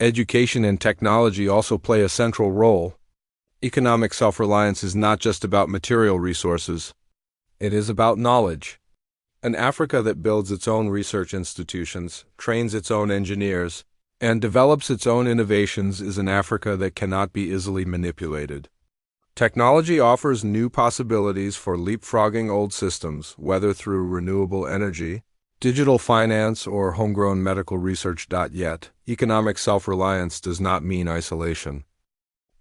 Education and technology also play a central role. Economic self-reliance is not just about material resources. It is about knowledge. An Africa that builds its own research institutions, trains its own engineers, and develops its own innovations is an Africa that cannot be easily manipulated. Technology offers new possibilities for leapfrogging old systems, whether through renewable energy, digital finance, or homegrown medical research. Yet, economic self-reliance does not mean isolation.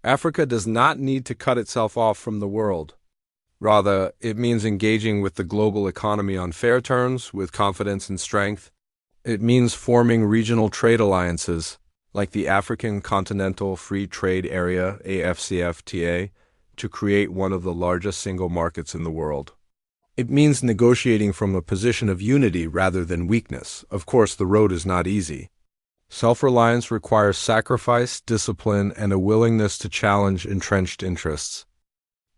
Africa does not need to cut itself off from the world. Rather, it means engaging with the global economy on fair terms, with confidence and strength. It means forming regional trade alliances, like the African Continental Free Trade Area, AFCFTA, to create one of the largest single markets in the world. It means negotiating from a position of unity rather than weakness. Of course, the road is not easy. Self-reliance requires sacrifice, discipline, and a willingness to challenge entrenched interests.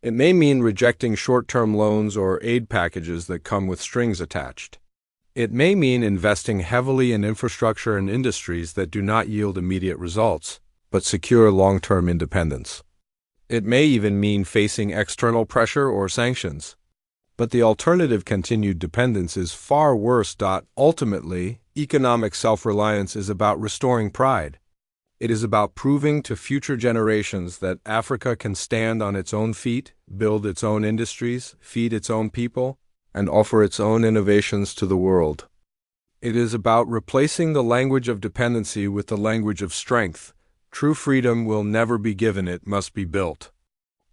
It may mean rejecting short-term loans or aid packages that come with strings attached. It may mean investing heavily in infrastructure and industries that do not yield immediate results, but secure long-term independence. It may even mean facing external pressure or sanctions. But the alternative, continued dependence, is far worse. Ultimately, economic self-reliance is about restoring pride. It is about proving to future generations that Africa can stand on its own feet, build its own industries, feed its own people, and offer its own innovations to the world. It is about replacing the language of dependency with the language of strength. True freedom will never be given, it must be built.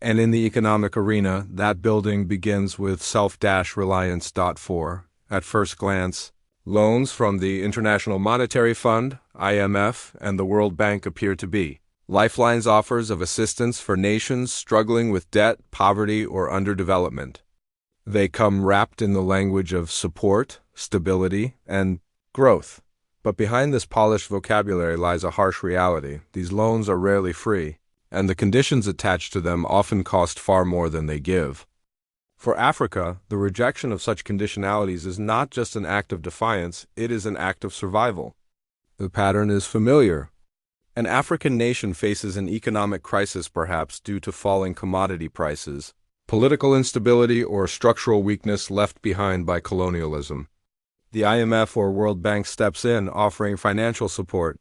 And in the economic arena, that building begins with self-reliance. At first glance, loans from the International Monetary Fund, IMF, and the World Bank appear to be lifelines, offers of assistance for nations struggling with debt, poverty, or underdevelopment. They come wrapped in the language of support, stability, and growth. But behind this polished vocabulary lies a harsh reality. These loans are rarely free, and the conditions attached to them often cost far more than they give. For Africa, the rejection of such conditionalities is not just an act of defiance, it is an act of survival. The pattern is familiar. An African nation faces an economic crisis, perhaps due to falling commodity prices, political instability, or structural weakness left behind by colonialism. The IMF or World Bank steps in, offering financial support.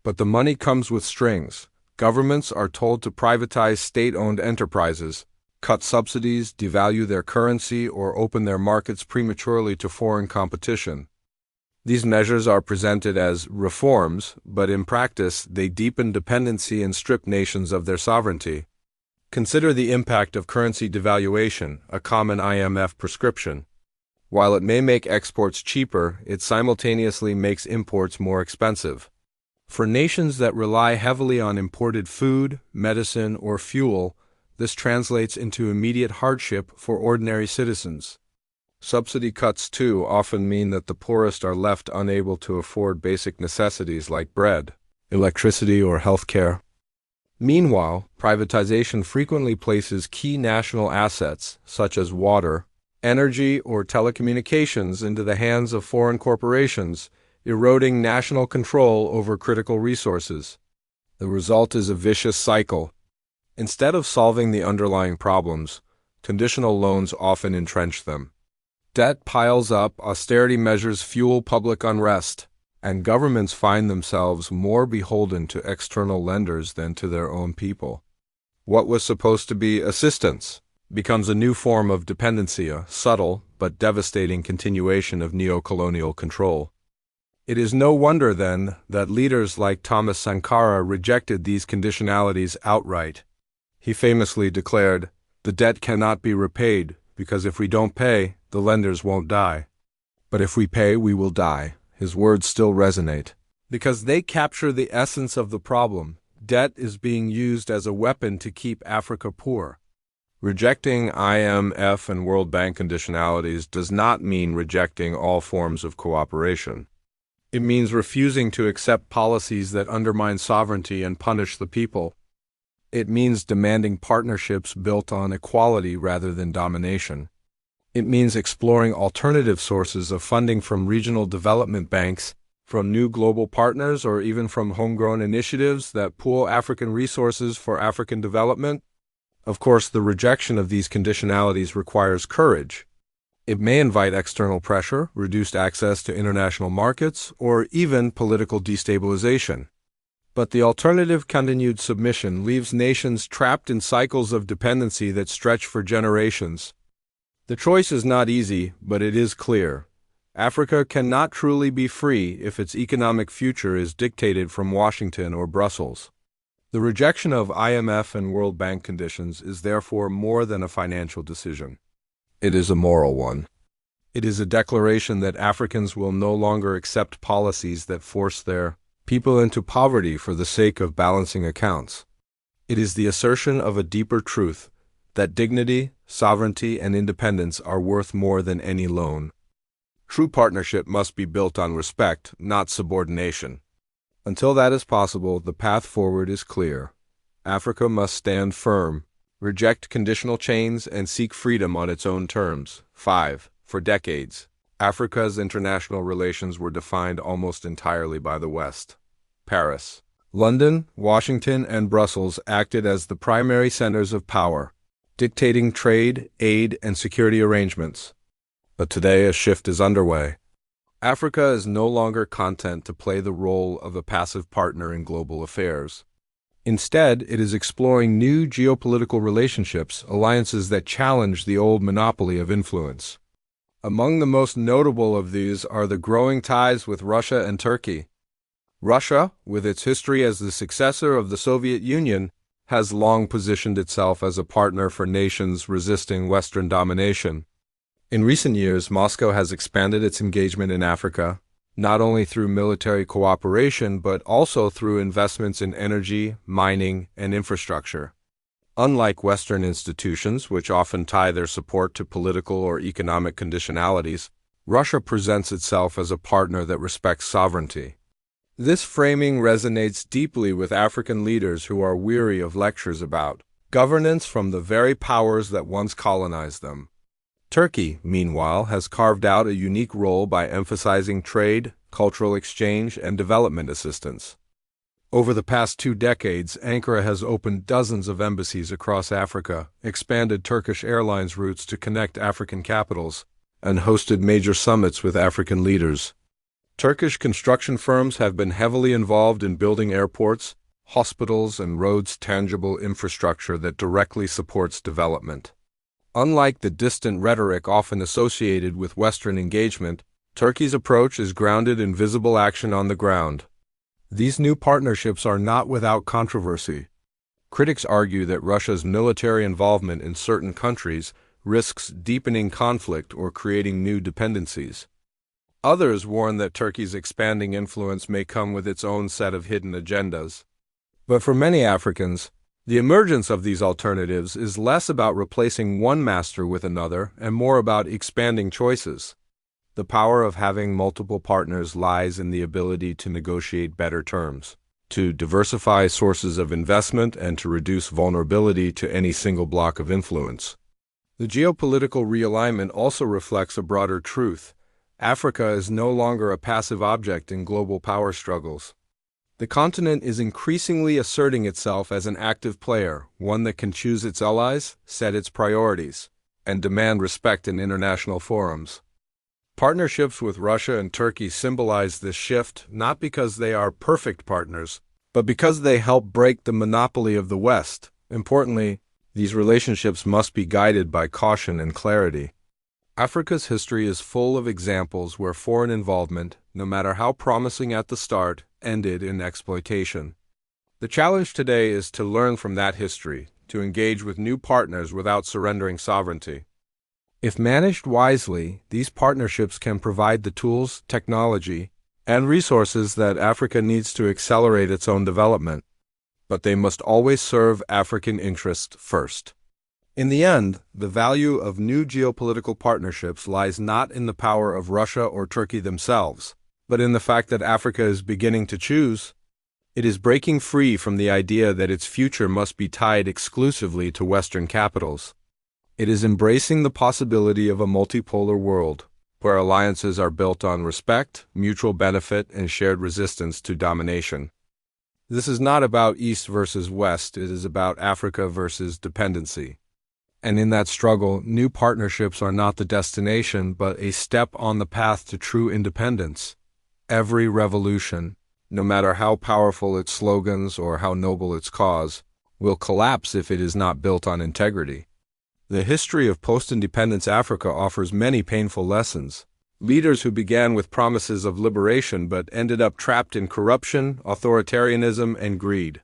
But the money comes with strings. Governments are told to privatize state-owned enterprises, cut subsidies, devalue their currency, or open their markets prematurely to foreign competition. These measures are presented as reforms, but in practice, they deepen dependency and strip nations of their sovereignty. Consider the impact of currency devaluation, a common IMF prescription. While it may make exports cheaper, it simultaneously makes imports more expensive. For nations that rely heavily on imported food, medicine, or fuel, this translates into immediate hardship for ordinary citizens. Subsidy cuts, too, often mean that the poorest are left unable to afford basic necessities like bread, electricity, or health care. Meanwhile, privatization frequently places key national assets, such as water, energy, or telecommunications, into the hands of foreign corporations, eroding national control over critical resources. The result is a vicious cycle. Instead of solving the underlying problems, conditional loans often entrench them. Debt piles up, austerity measures fuel public unrest, and governments find themselves more beholden to external lenders than to their own people. What was supposed to be assistance becomes a new form of dependency, a subtle but devastating continuation of neo-colonial control. It is no wonder, then, that leaders like Thomas Sankara rejected these conditionalities outright. He famously declared, "The debt cannot be repaid, because if we don't pay, the lenders won't die. But if we pay, we will die." His words still resonate, because they capture the essence of the problem. Debt is being used as a weapon to keep Africa poor. Rejecting IMF and World Bank conditionalities does not mean rejecting all forms of cooperation. It means refusing to accept policies that undermine sovereignty and punish the people. It means demanding partnerships built on equality rather than domination. It means exploring alternative sources of funding from regional development banks, from new global partners or even from homegrown initiatives that pool African resources for African development. Of course, the rejection of these conditionalities requires courage. It may invite external pressure, reduced access to international markets, or even political destabilization. But the alternative, continued submission, leaves nations trapped in cycles of dependency that stretch for generations. The choice is not easy, but it is clear. Africa cannot truly be free if its economic future is dictated from Washington or Brussels. The rejection of IMF and World Bank conditions is therefore more than a financial decision. It is a moral one. It is a declaration that Africans will no longer accept policies that force their people into poverty for the sake of balancing accounts. It is the assertion of a deeper truth, that dignity, sovereignty, and independence are worth more than any loan. True partnership must be built on respect, not subordination. Until that is possible, the path forward is clear. Africa must stand firm, reject conditional chains, and seek freedom on its own terms. 5. For decades, Africa's international relations were defined almost entirely by the West. Paris, London, Washington, and Brussels acted as the primary centers of power, dictating trade, aid, and security arrangements. But today a shift is underway. Africa is no longer content to play the role of a passive partner in global affairs. Instead, it is exploring new geopolitical relationships, alliances that challenge the old monopoly of influence. Among the most notable of these are the growing ties with Russia and Turkey. Russia, with its history as the successor of the Soviet Union, has long positioned itself as a partner for nations resisting Western domination. In recent years, Moscow has expanded its engagement in Africa, not only through military cooperation but also through investments in energy, mining, and infrastructure. Unlike Western institutions, which often tie their support to political or economic conditionalities, Russia presents itself as a partner that respects sovereignty. This framing resonates deeply with African leaders who are weary of lectures about governance from the very powers that once colonized them. Turkey, meanwhile, has carved out a unique role by emphasizing trade, cultural exchange, and development assistance. Over the past 2 decades, Ankara has opened dozens of embassies across Africa, expanded Turkish Airlines routes to connect African capitals, and hosted major summits with African leaders. Turkish construction firms have been heavily involved in building airports, hospitals, and roads, tangible infrastructure that directly supports development. Unlike the distant rhetoric often associated with Western engagement, Turkey's approach is grounded in visible action on the ground. These new partnerships are not without controversy. Critics argue that Russia's military involvement in certain countries risks deepening conflict or creating new dependencies. Others warn that Turkey's expanding influence may come with its own set of hidden agendas. But for many Africans, the emergence of these alternatives is less about replacing one master with another and more about expanding choices. The power of having multiple partners lies in the ability to negotiate better terms, to diversify sources of investment, and to reduce vulnerability to any single block of influence. The geopolitical realignment also reflects a broader truth. Africa is no longer a passive object in global power struggles. The continent is increasingly asserting itself as an active player, one that can choose its allies, set its priorities, and demand respect in international forums. Partnerships with Russia and Turkey symbolize this shift not because they are perfect partners, but because they help break the monopoly of the West. Importantly, these relationships must be guided by caution and clarity. Africa's history is full of examples where foreign involvement, no matter how promising at the start, ended in exploitation. The challenge today is to learn from that history, to engage with new partners without surrendering sovereignty. If managed wisely, these partnerships can provide the tools, technology, and resources that Africa needs to accelerate its own development. But they must always serve African interests first. In the end, the value of new geopolitical partnerships lies not in the power of Russia or Turkey themselves, but in the fact that Africa is beginning to choose. It is breaking free from the idea that its future must be tied exclusively to Western capitals. It is embracing the possibility of a multipolar world, where alliances are built on respect, mutual benefit, and shared resistance to domination. This is not about East versus West, it is about Africa versus dependency. And in that struggle, new partnerships are not the destination, but a step on the path to true independence. Every revolution, no matter how powerful its slogans or how noble its cause, will collapse if it is not built on integrity. The history of post-independence Africa offers many painful lessons. Leaders who began with promises of liberation but ended up trapped in corruption, authoritarianism, and greed.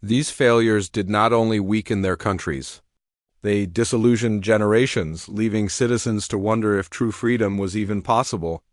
These failures did not only weaken their countries. They disillusioned generations, leaving citizens to wonder if true freedom was even possible.